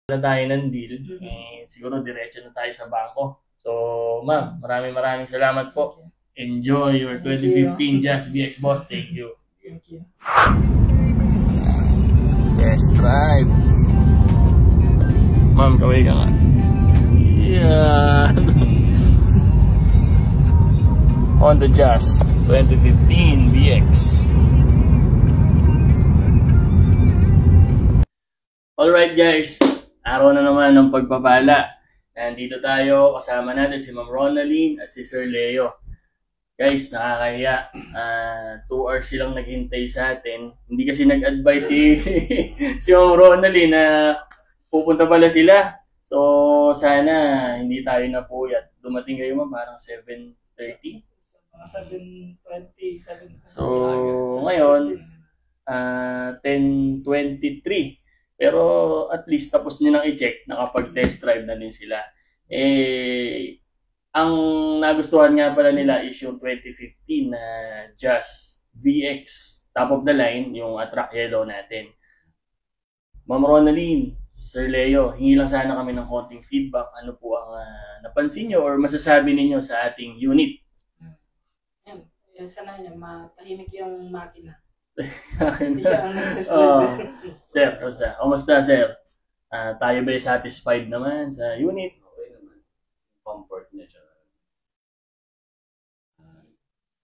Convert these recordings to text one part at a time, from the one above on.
na tayo ng deal, siguro diretso na tayo sa bangko. So, ma'am, maraming salamat po. Enjoy your 2015 Jazz VX Boss. Thank you. Thank you. Test drive. Ma'am, kaway ka nga. Yeah. Honda Jazz 2015 VX. Alright guys, araw na naman ng pagpapala. Nandito tayo, kasama natin si Ma'am Ronaline at si Sir Leo. Guys, nakakahiya. 2 hours silang naghintay sa atin. Hindi kasi nag-advise si Ma'am Ronaline na pupunta pala sila. So, sana hindi tayo napuyat. Dumating kayo ma'am, parang 7:30. 7:20. So, ngayon, 10:23. Pero at least tapos nyo nang i-check, nakapag-test drive na din sila. Ang nagustuhan nga pala nila is yung 2015 na Jazz VX, top of the line, yung Attract Yellow natin. Ma'am Ronaline, Sir Leo, hingi lang sana kami ng konting feedback. Ano po ang napansin nyo or masasabi ninyo sa ating unit? Yan sana yun, matahimik yung makina. Sir, kamusta sir? Tayo ba satisfied naman sa unit? Okay naman. Comfort niya siya.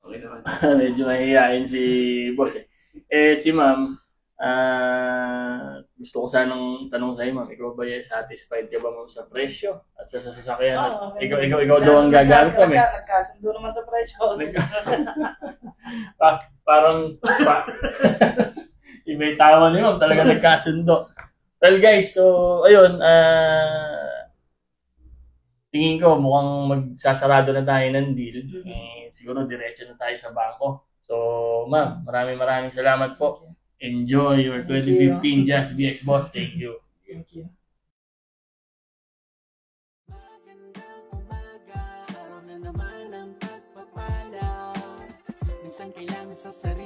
Okay naman. Medyo mahihain si boss eh. Si ma'am, gusto ko sanang tanong sa'yo ma'am, ikaw ba satisfied ka ba ma'am sa presyo at sa sasakyan? Ikaw daw ang gagamit kami. Nagkasundo naman sa presyo. Parang iba yung tawa niyo ma'am, talaga nagkasundo. Well guys, so ayun, tingin ko mukhang magsasarado na tayo ng deal. Siguro diretso na tayo sa bangko. So ma'am, maraming salamat po. Enjoy your 2015 Jazz VX Boss. Thank you. Thank you. Magandang umaga, araw na naman ang pagpapala. Minsan kailangan sa sarili